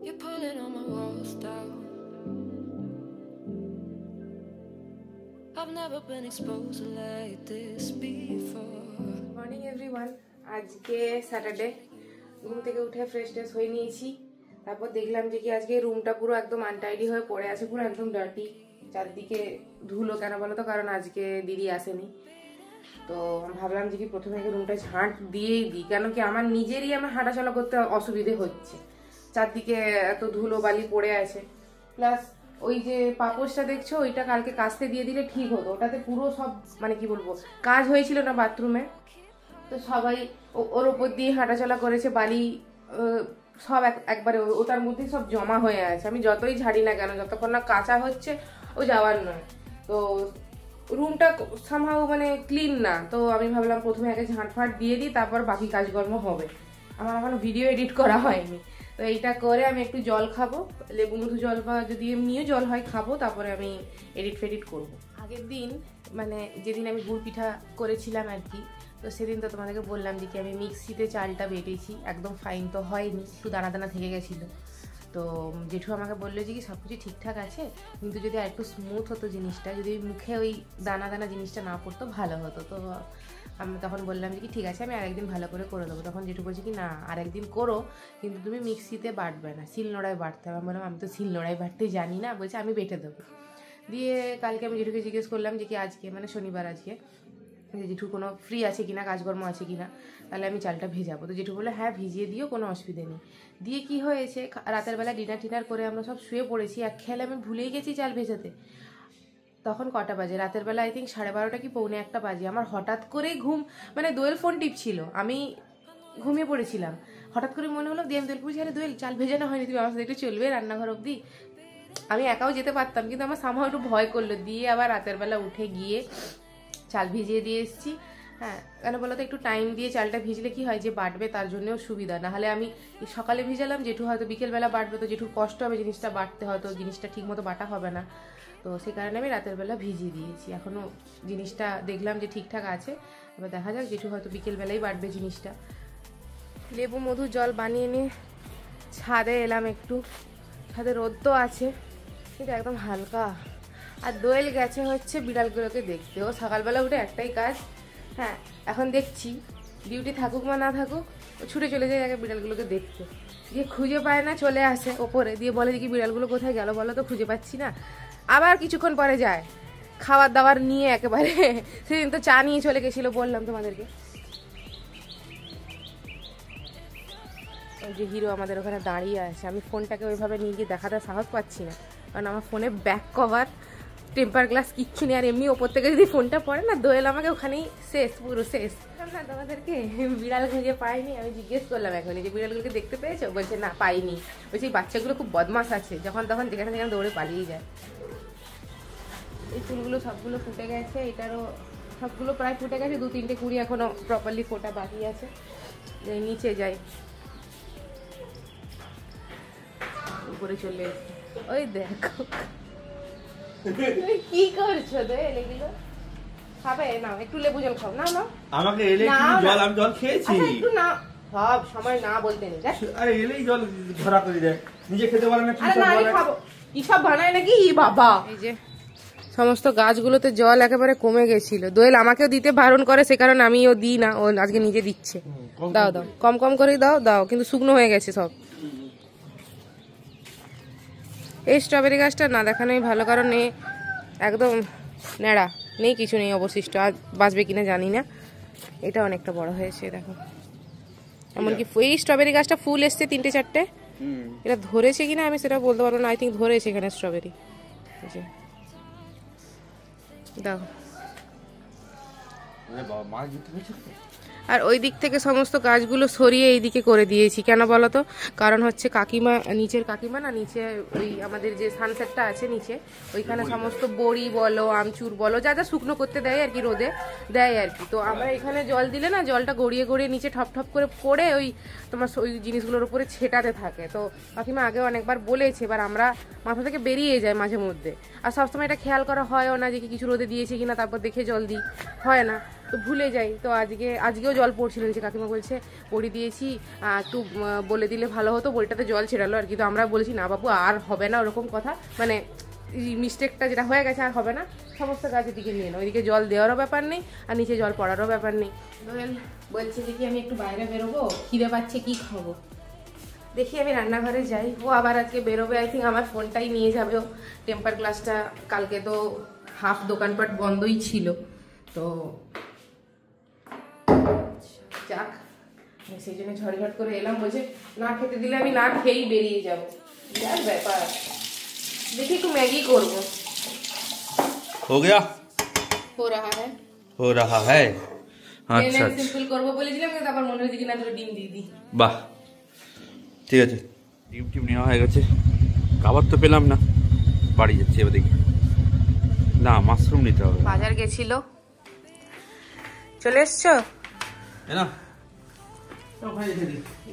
You're pulling on my walls down. I've never been exposed like this before. Morning everyone, আজকে Saturday. ঘুম থেকে উঠে fresh ট্রেশ হয়ে নিয়েছি। তারপর দেখলাম যে কি আজকে রুমটা পুরো একদম আনটাইডি হয়ে পড়ে আছে, পুরো একদম ডার্টি, চারদিকে ধুলো। কেন বলো তো, কারণ আজকে দিদি আসেনি। তো ভাবলাম যে কি প্রথমে রুমটা ঝাঁট দিয়েই দিই, কেন কি আমার নিজেরই আমার হাঁটাচলা করতে অসুবিধে হচ্ছে। চারদিকে এত ধুলো বালি পড়ে আছে। প্লাস ওই যে পাপোশটা দেখছো, ওইটা কালকে কাচতে দিয়ে দিলে ঠিক হতো। ওটাতে পুরো সব মানে কি বলবো, কাজ হয়েছিল না বাথরুমে, তো সবাই ওর ওপর দিয়ে হাঁটাচলা করেছে, বালি সব একবারে ওটার মধ্যে সব জমা হয়ে আছে। আমি যতই ঝাড়ি না কেন, যতক্ষণ না কাঁচা হচ্ছে ও যাওয়ার নয়। তো রুমটা সামহাও মানে ক্লিন না। তো আমি ভাবলাম প্রথমে আগে ঝাঁট ফাঁট দিয়ে দিই, তারপর বাকি কাজকর্ম হবে। আমার এখনো ভিডিও এডিট করা হয়নি। তো এইটা করে আমি একটু জল খাবো, লেবু মধু জল বা যদি এমনিও জল হয় খাবো, তারপরে আমি এডিট ফেডিট করবো। আগের দিন মানে যেদিন আমি গুড় পিঠা করেছিলাম আর কি, তো সেদিন তো তোমাদেরকে বললাম যে কি আমি মিক্সিতে চালটা বেটেছি, একদম ফাইন তো হয়নি, একটু দানা দানা থেকে গেছিলো। তো জেঠু আমাকে বললো যে কি সব কিছু ঠিকঠাক আছে, কিন্তু যদি আর একটু স্মুথ হতো জিনিসটা, যদি মুখে ওই দানা দানা জিনিসটা না পড়তো ভালো হতো। তো আমি তখন বললাম যে কি ঠিক আছে, আমি আরেকদিন ভালো করে দেবো। তখন জেঠু বলছে কি না, আরেকদিন করো, কিন্তু তুমি মিক্সিতে বাটবে না, শিলনোড়ায় বাটতে হবে। আমি বললাম আমি তো শিলনোড়ায় বাটতে জানি না। বলছে আমি বেটে দেবো। দিয়ে কালকে আমি জেঠুকে জিজ্ঞেস করলাম যে কি আজকে মানে শনিবার আজকে জেঠু কোনো ফ্রি আছে কিনা, কাজকর্ম আছে কিনা, তাহলে আমি চালটা ভেজাবো। তো জেঠু বললো হ্যাঁ ভিজিয়ে দিও, কোনো অসুবিধা নেই। দিয়ে কি হয়েছে, রাতের বেলা ডিনার করে আমরা সব শুয়ে পড়েছি, এক খেয়ালে আমি ভুলেই গেছি চাল ভেজাতে। তখন কটা বাজে, রাতের বেলা আই থিঙ্ক 12:30 কি 1:45 বাজে। আমার হঠাৎ করেই ঘুম, মানে দোয়েল ফোন টিপছিল, আমি ঘুমিয়ে পড়েছিলাম। হঠাৎ করে মনে হলো, দিয়ে আমি দোয়েল বলছি আরে দোয়েল চাল ভেজানো হয়নি, তুমি আমার সাথে একটু চলবে রান্নাঘর অবধি। আমি একাও যেতে পারতাম, কিন্তু আমার সামহাও একটু ভয় করলো। দিয়ে আবার রাতের বেলা উঠে গিয়ে চাল ভিজিয়ে দিয়ে এসেছি। হ্যাঁ, কেন বলো তো, একটু টাইম দিয়ে চালটা ভিজলে কি হয় যে বাটবে তার জন্যও সুবিধা। নাহলে আমি সকালে ভিজালাম, জেঠু হয়তো বিকেলবেলা বাটবে, তো জেঠুর কষ্ট হবে জিনিসটা বাটতে, হয়তো জিনিসটা ঠিক মতো বাটা হবে না। তো সেই কারণে আমি রাতের বেলা ভিজিয়ে দিয়েছি। এখনও জিনিসটা দেখলাম যে ঠিকঠাক আছে, এবার দেখা যাক, জেঠু হয়তো বিকেলবেলাই বাটবে জিনিসটা। লেবু মধু জল বানিয়ে নিয়ে ছাদে এলাম একটু। ছাদে রোদ তো আছে, কিন্তু একদম হালকা। আর দোয়েল গেছে হচ্ছে বিড়ালগুলোকে দেখতে। ও সকালবেলা উঠে একটাই কাজ, হ্যাঁ এখন দেখছি ডিউটি থাকুক বা না থাকুক, ও ছুটে চলে যায় আগে বিড়ালগুলোকে দেখতে। দিয়ে খুঁজে পায় না, চলে আসে ওপরে, দিয়ে বলে যে কি বিড়ালগুলো কোথায় গেল বলো তো, খুঁজে পাচ্ছি না। আবার কিছুক্ষণ পরে যায় খাবার দাবার নিয়ে একেবারে। সেদিন তো চা নিয়ে চলে গেছিলো, বললাম তোমাদেরকে। ওই যে হিরো আমাদের ওখানে দাঁড়িয়ে আছে, আমি ফোনটাকে ওইভাবে নিয়ে গিয়ে দেখাতে সাহস পাচ্ছি না, কারণ আমার ফোনে ব্যাক কভার, টেম্পার গ্লাস কিচ্ছু নেই। আর এমনি ওপর থেকে যদি ফোনটা পড়ে না, দোয়েল আমাকে ওখানেই শেষ, পুরো শেষ। না তোমাদেরকে বিড়াল খুঁজে পাইনি, আমি জিজ্ঞেস করলাম এখনই যে বিড়ালগুলোকে দেখতে পেয়েছো, বলছে না পাইনি। বলছে এই বাচ্চাগুলো খুব বদমাশ আছে, যখন তখন যেখানে যেখানে দৌড়ে পালিয়ে যায়। এই চুলগুলো সবগুলো ফুটে গেছে, এটারও সবগুলো প্রায় ফুটে গেছে, 2-3টে কুড়ি এখনো প্রপারলি ফোটা বাকি আছে। নিচে যাই, উপরে চলে এসেছে। ওই দেখো কি করছো দোয়েল, এগুলো খাবে না? একটু লেবু জল খাও। না না আমাকে এলে কি জল, আমি জল খেয়েছি। একটু না, সব সময় না বলতে নেই। আরে এলেই জল ধরা করে দেয়, নিজে খেতে পারে না। আরে না আমি খাবো, কি সব বানায় নাকি বাবা। এই যে সমস্ত গাছগুলোতে জল একেবারে কমে গেছিল। দোয়েল আমাকেও দিতে বারণ করে, সে কারণে আমিও দিই না, ও আজকে নিজে দিচ্ছে। দাও দাও, কম কম করে দাও দাও, কিন্তু শুকনো হয়ে গেছে সব। এই স্ট্রবেরি গাছটা না দেখানোই ভালো, কারণ একদম ন্যাড়া, নেই কিছু নেই অবশিষ্ট। আর বাঁচবে কিনা জানি না। এটা অনেকটা বড় হয়েছে দেখো, এমনকি এই স্ট্রবেরি গাছটা ফুল এসছে 3-4টে। এটা ধরেছে কিনা আমি সেটা বলতে পারবো না, আই থিঙ্ক ধরেছে এখানে স্ট্রবেরি। দাও। আর ওই দিক থেকে সমস্ত গাছগুলো সরিয়ে এই দিকে করে দিয়েছি। কেন বলো তো, কারণ হচ্ছে কাকিমা, নিচের কাকিমা না, নিচে ওই আমাদের যে সানসেটটা আছে নিচে, ওইখানে সমস্ত বড়ি বলো, আমচুর বলো, যা যা শুকনো করতে দেয় আর কি, রোদে দেয় আর কি। তো আমরা এখানে জল দিলে না, জলটা গড়িয়ে গড়িয়ে নিচে ঠপ ঠপ করে পড়ে ওই তোমার ওই জিনিসগুলোর উপরে ছেটাতে থাকে। তো কাকিমা আগে অনেকবার বলেছে, এবার আমরা মাথা থেকে বেরিয়ে যায় মাঝে মধ্যে। আর সবসময় এটা খেয়াল করা হয়ও না যে কিছু রোদে দিয়েছে কিনা, তারপর দেখে জল দিই, হয় না। তো ভুলে যাই। তো আজকেও জল পড়ছিল, যে কাকিমা বলছে বড়ি দিয়েছি, একটু বলে দিলে ভালো হতো, বড়িটাতে জল ছেড়ালো আর কি। তো আমরা বলেছি না বাবু আর হবে না ওরকম কথা, মানে মিস্টেকটা যেটা হয়ে গেছে আর হবে না, সমস্ত গাছের দিকে নিয়ে নাও, ওইদিকে জল দেওয়ারও ব্যাপার নেই আর নিচে জল পড়ারও ব্যাপার নেই। দোয়েল বলছে যে কি আমি একটু বাইরে বেরোবো, খিদে পাচ্ছে, কি খাবো, দেখি আমি রান্নাঘরে যাই। ও আবার আজকে বেরোবে, আই থিঙ্ক আমার ফোনটাই নিয়ে যাবে ও, টেম্পার গ্লাসটা। কালকে তো হাফ দোকানপাট বন্ধই ছিল, তো যাক সেই জন্য ঝটঝট করে এলাম। বলছে না খেতে দিলে আমি না খেয়েই বেরিয়ে যাবো, যার ব্যাপার। দেখি একটু ম্যাগি করবো। हो गया हो रहा है हो रहा है আচ্ছা সিম্পল করবো বলেছিলাম, কিন্তু আবার মনে হচ্ছে কি না তোর ডিম দিয়ে দিই। বাহ ঠিক আছে, ডিম টিম নেওয়া হয়ে গেছে, খাবার তো পেলাম না, বাড়ি যাচ্ছি এবার দেখি। না মাশরুম নিতে হবে, বাজার গেছিল, চলে এসছো না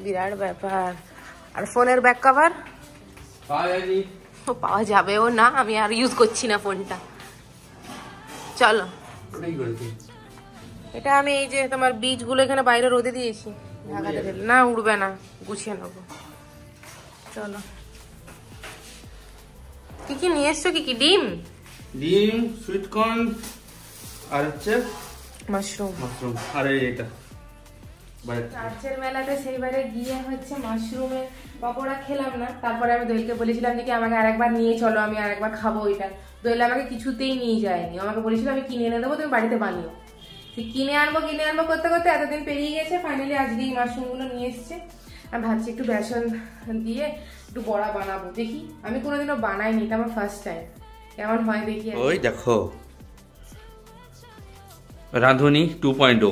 বিরাট ব্যাপার। আর ফোনের ব্যাক কভার পাওয়া যাবেও না, আমি আর ইউজ করছি না ফোনটা। চলো এটা আমি এই যে তোমার বীজগুলো এখানে বাইরে রোদে দিয়েছি, ঢাকাতে ফেলে না, উড়বে না, গুছিয়ে নেবো। চলো কি কি নিয়ে এসছো? কি কি? ডিম, সুইট কর্ন আর হচ্ছে মাশরুম। আর এটা চার্চের মেলাতে সেইবারে গিয়ে হচ্ছে মাশরুমের পকোড়া খেলাম না, তারপরে আমি দোয়েলকে বলেছিলাম যে কি আমাকে আরেকবার নিয়ে চলো, আমি আরেকবার খাবো ওইটা। দোয়েল আমাকে কিছুতেই নিয়ে যায়নি, আমাকে বলেছিল আমি কিনে এনে দেবো, তুমি বাড়িতে বানিও। কিনে আনবো করতে করতে এতদিন পেরিয়ে গেছে, ফাইনালি আজকে এই মাশরুমগুলো নিয়ে এসছে। আমি ভাবছি একটু বেসন দিয়ে একটু বড়া বানাবো, দেখি। আমি কোনোদিনও বানাইনি, এটা আমার ফার্স্ট টাইম, কেমন হয় দেখি। ওই দেখো রাঁধুনি 2.0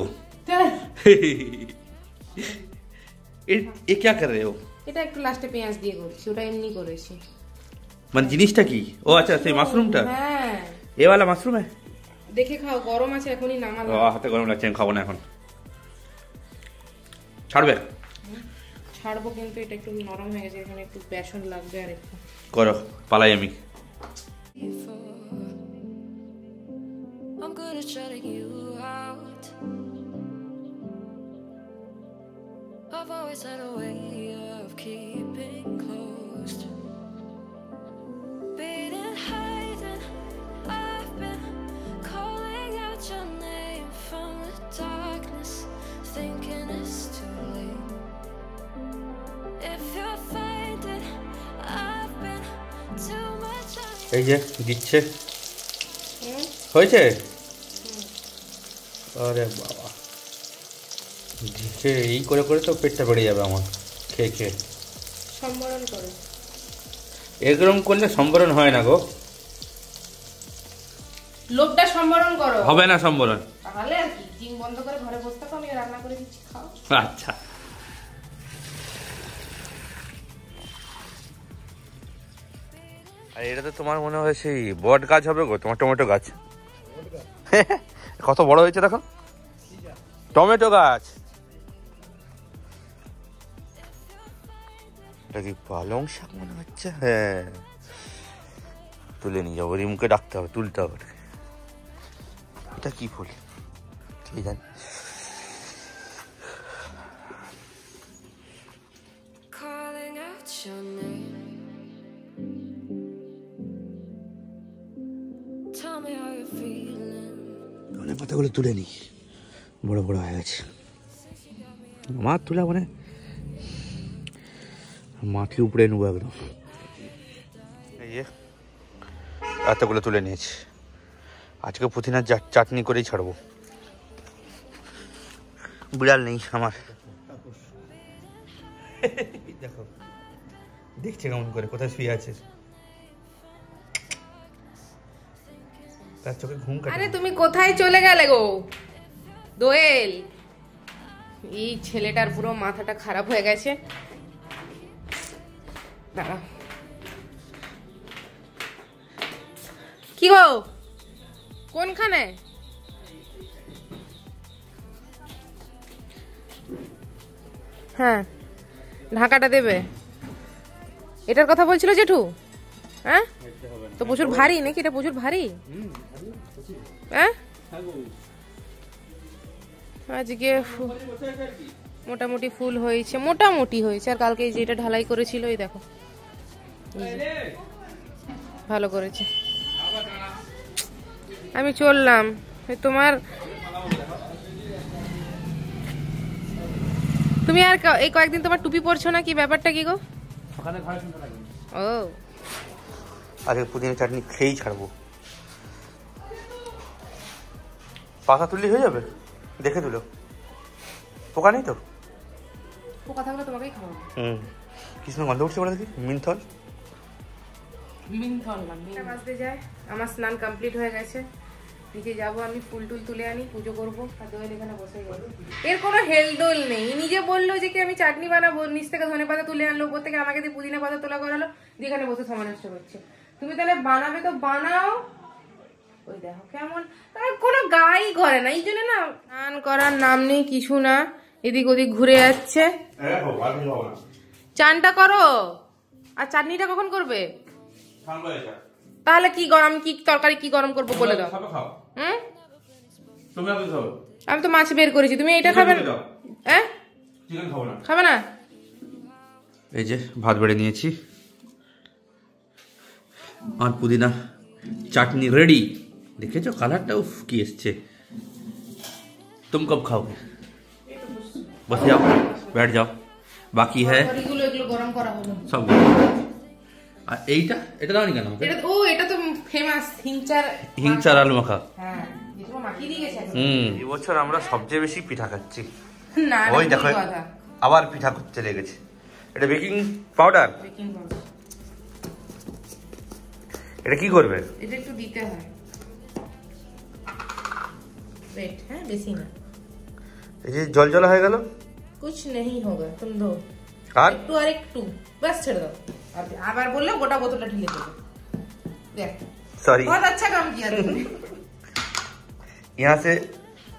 ये क्या कर रहे हो? এটা একটু লাস্টে পেঁয়াজ দিয়ে করছি, ওটা এমনি করেছি। মানে জিনিসটা কি? ও আচ্ছা সেই মাশরুমটা, হ্যাঁ এ वाला মাশরুম है। দেখে খাও, গরম আছে এখনই নামালাম। হাতে গরম লাগছে, আমি খাবো না এখন, ছাড়বে? ছাড়বো, কিন্তু এটা একটু নরম হয়ে গেছে, এখানে একটু বেসন লাগবে আর একটু। করো, পালাই আমি। I'm good at shutting you out. I've always had a way of keeping close. Being hiding, I've been calling out your name from the darkness, thinking it's too late. If you're finding I've been too much. এই যে দিচ্ছে, হয়েছে? আরে বাবা, দিচ্ছে এই করে করে তো পেটটা বেড়ে যাবে আমার, খেয়ে খেয়ে। সম্বরণ করে এরকম করলে সম্বরণ হয় না গো, লোকটা সম্বরণ করো। হবে না সম্বরণ, তাহলে আর কি, জিম বন্ধ করে ঘরে বসে থাকো, আমি রান্না করে দিচ্ছি, খাও। আচ্ছা আর এটা তো তোমার মনে হয় সেই বট গাছ হবে গো, তোমার টমেটো গাছ কত বড় হয়েছে দেখো, টমেটো গাছ। এটা কি পালং শাক মনে হচ্ছে? হ্যাঁ, তুলে নিয়ে যাবো, রিমুকে ডাকতে হবে, তুলতে হবে। এটা কি ফুল ঠিক জানি। Calling out your name. Tell me how you're feeling. ধনে পাতাগুলো তুলে নিই, বড় বড় হয়ে গেছে। মাছ তুলা মানে মাটি উপড়ে নেবো একদম। এই যে এতগুলো তুলে নিয়েছি, আজকে পুদিনার চাটনি করেই ছাড়বো। বিড়াল নেই আমার, দেখো দেখছে কেমন করে, কোথায় শুয়ে আছে, তার চোখে ঘুম কাটে। আরে তুমি কোথায় চলে গেলে গো দোয়েল? এই ছেলেটার পুরো মাথাটা খারাপ হয়ে গেছে। দাঁড়া, কি গো কোনখানে? হ্যাঁ ঢাকাটা দেবে, এটার কথা বলছিল জেঠু। হ্যাঁ তো প্রচুর ভারী নাকি? এটা প্রচুর ভারী। হ্যাঁ আজকে মোটামুটি ফুল হয়েছে, মোটামুটি হয়েছে। আর কালকে যেটা ঢালাই করেছিল এই দেখো, ভালো করেছে। আমি চললাম। তোমার তুমি আর এই কয়েকদিন তোমার টুপি পরছো না, কি ব্যাপারটা কি গো? ও আজকে পুদিনা চাটনি খেয়েই ছাড়বো। পাতা তুললি হয়ে যাবে, দেখে তুলো। পোকা নেই তো? পোকা থাকলে তোমাকেই খাওয়াবো। কৃষ্ণ গন্ধ উঠছে বলে দেখি। মিনথল বাজতে যায়। আমার স্নান কমপ্লিট হয়ে গেছে, নিচে যাবো আমি, ফুল টুল তুলে আনি, পুজো করবো। আর দোয়েল এখানে বসে যাবো। এর কোনো হেলদোল নেই। নিজে বললো যে কি আমি চাটনি বানাবো, নিচ থেকে ধনে পাতা তুলে আনলো, উপর থেকে আমাকে দিয়ে পুদিনা পাতা তোলা করালো, দিয়ে এখানে বসে সময় নষ্ট করছে। তুমি তাহলে বানাবে তো বানাও। ওই দেখো কেমন, কোনো গাই করে না, এই জন্য না স্নান করার নাম নেই, কিছু না, এদিক ওদিক ঘুরে যাচ্ছে। চানটা করো, আর চাটনিটা কখন করবে? তাহলে কি গরম, কি তরকারি কি গরম করবো বলে দাও। আমি তো মাছ বের করেছি, তুমি এটা খাবে না? খাবে না? এই যে ভাত বেড়ে নিয়েছি, আর পুদিনা চাটনি রেডি। দেখেছো কালারটা, উফ কি এসছে। तुम कब खाओगे? बस जाओ, बैठ जाओ। बाकी है सब। আর এইটা, এটা দাও নি কেন? ও এটা তো ফেমাস হিংচার আলু মাখা। হ্যাঁ, এটা মাখিয়ে দিয়ে গেছে। এই বছর আমরা সবচেয়ে বেশি পিঠা খাচ্ছি। না ওই দেখো আবার পিঠা করতে লেগেছে। এটা বেকিং পাউডার। এটা কি করবে? এটা একটু দিতে হয়। वेट है, बेसी ना। এই যে জল জল হয়ে গেল। कुछ नहीं होगा, तुम दो আর একটু बस ছেড়ে দাও। আবার বললে গোটা বোতলটা ঢেলে দেবে। देख सॉरी, बहुत अच्छा काम किया तुमने। यहाँ से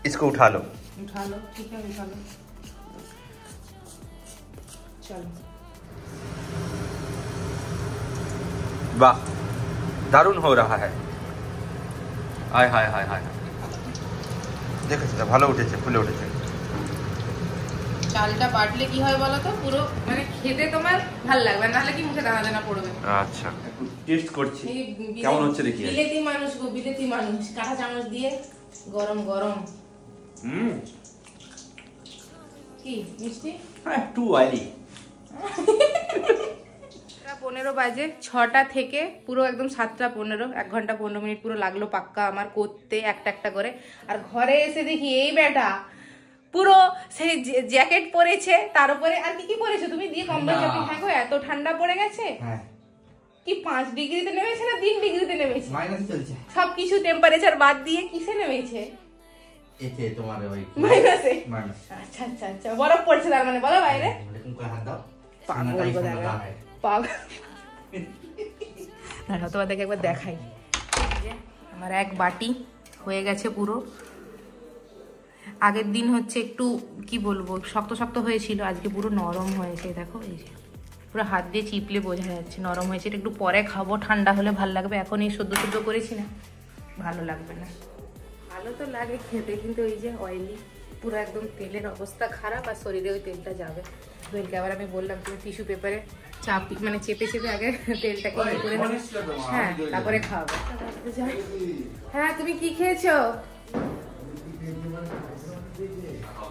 इसको उठा लो। ठीक है, उठा लो। चलो, वाह दारुण हो रहा है। हाय हाय हाय हाय, দেখেছো তো ভালো উঠেছে, ফুলে উঠেছে। চালটা বাটলে কি হয় বলো তো, পুরো মানে খেতে তোমার ভালো লাগবে, নাহলে কি মুখে দানা দানা পড়বে। আচ্ছা টেস্ট করছি কেমন হচ্ছে দেখি। বিলেতি মানুষ গো, বিলেতি মানুষ, কাঁটা চামচ দিয়ে গরম গরম। কি মিষ্টি? একটু অয়েলি। 15 বাজে, 6টা থেকে পুরো একদম 7টা 15, 1 ঘন্টা 15 মিনিট পুরো লাগলো পাক্কা আমার করতে, একটা একটা করে। আর ঘরে এসে দেখি এই বেটা পুরো সেই জ্যাকেট পরেছে, তার উপরে আর কি কি পরেছো তুমি, দিয়ে কম্বল চাপি থাকো, এত ঠান্ডা পড়ে গেছে। কি 5 ডিগ্রিতে নেমেছে না 3 ডিগ্রিতে নেমেছে? মাইনাস চলছে সবকিছু টেম্পারেচার বাদ দিয়ে কিসে নেমেছে? এতে তোমার ওই মাইনাসে। মাইনাস। আচ্ছা আচ্ছা আচ্ছা, বরফ পড়ছে তার মানে, বলো বাইরে। এরকম করে হাত দাও। পাগল গোদাগা, পাগল। না তোমাদেরকে একবার দেখাই, আমার এক বাটি হয়ে গেছে পুরো। আগের দিন হচ্ছে একটু কি বলবো শক্ত শক্ত হয়েছিল, আজকে পুরো নরম হয়েছে। দেখো এই যে পুরো হাত দিয়ে চিপলে বোঝা যাচ্ছে নরম হয়েছে। এটা একটু পরে খাবো, ঠান্ডা হলে ভালো লাগবে। এখন এই সদ্য সদ্য করেছি না, ভালো লাগবে না। ভালো তো লাগে খেতে, কিন্তু এই যে অয়েলি পুরো একদম তেলের অবস্থা খারাপ, আর শরীরে ওই তেলটা যাবে। দোয়েলকে আবার আমি বললাম তুমি টিস্যু পেপারে চাপি মানে চেপে চেপে আগে তেলটাকে ইয়ে করে নেবে, হ্যাঁ তারপরে খাওয়াবে। হ্যাঁ তুমি কি খেয়েছো?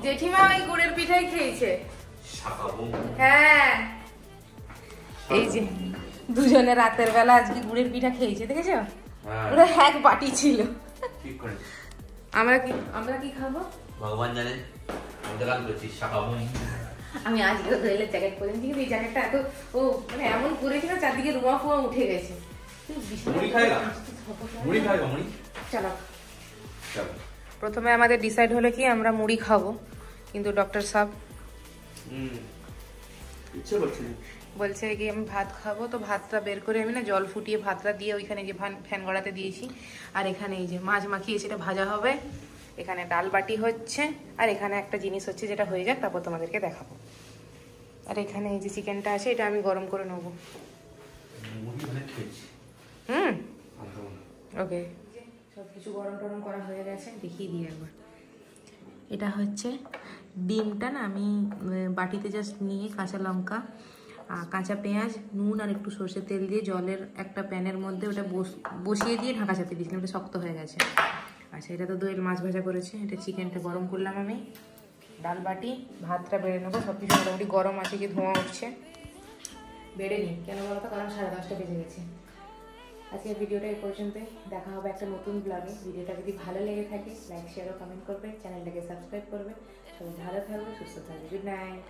জেঠিমা ওই গুড়ের পিঠাই খেয়েছে। হ্যাঁ এই যে দুজনে রাতের বেলা আজকে গুড়ের পিঠা খেয়েছে, দেখেছো? ওরা এক বাটি ছিল। আমরা কি খাবো ভগবান জানে। আমি আজকে দোয়েলের জ্যাকেট পরেছি, কিন্তু এই জ্যাকেটটা এত ও মানে এমন করেছিল চারদিকে রুমা ফুয়া উঠে গেছে। চলো প্রথমে আমাদের ডিসাইড হলো কি আমরা মুড়ি খাবো, কিন্তু ডক্টর সাহেব বলছে কি আমি ভাত খাবো। তো ভাতটা বের করে আমি না জল ফুটিয়ে ভাতটা দিয়ে ওইখানে যে ফ্যান গড়াতে দিয়েছি। আর এখানে এই যে মাছ মাখিয়েছি, এটা ভাজা হবে। এখানে ডাল বাটি হচ্ছে, আর এখানে একটা জিনিস হচ্ছে যেটা হয়ে যাক তারপর তোমাদেরকে দেখাবো। আর এখানে এই যে চিকেনটা আছে, এটা আমি গরম করে নেবো। ওকে, সব কিছু গরম টরম করা হয়ে গেছে, দেখিয়ে দিই একবার। এটা হচ্ছে ডিমটা না আমি বাটিতে জাস্ট নিয়ে কাঁচা লঙ্কা, কাঁচা পেঁয়াজ, নুন আর একটু সর্ষের তেল দিয়ে জলের একটা প্যানের মধ্যে ওটা বসিয়ে দিয়ে ঢাকা চাপিয়ে দিয়েছিলাম, ওটা শক্ত হয়ে গেছে। আচ্ছা, এটা তো দইয়ের মাছ ভাজা করেছে। এটা চিকেনটা গরম করলাম আমি, ডাল বাটি, ভাতটা বেড়ে নেবো। সব কিছু মোটামুটি গরম আছে, কি ধোঁয়া উঠছে। বেড়ে নিই, কেন বলতো, কারণ 10:30 বেজে গেছে। আজকের ভিডিওটা এই পর্যন্তই, দেখা হবে একটা নতুন ব্লগে। ভিডিওটা যদি ভালো লেগে থাকে লাইক, শেয়ার ও কমেন্ট করবে, চ্যানেলটাকে সাবস্ক্রাইব করবে। সবাই ভালো থাকবে, সুস্থ থাকবে। Good night.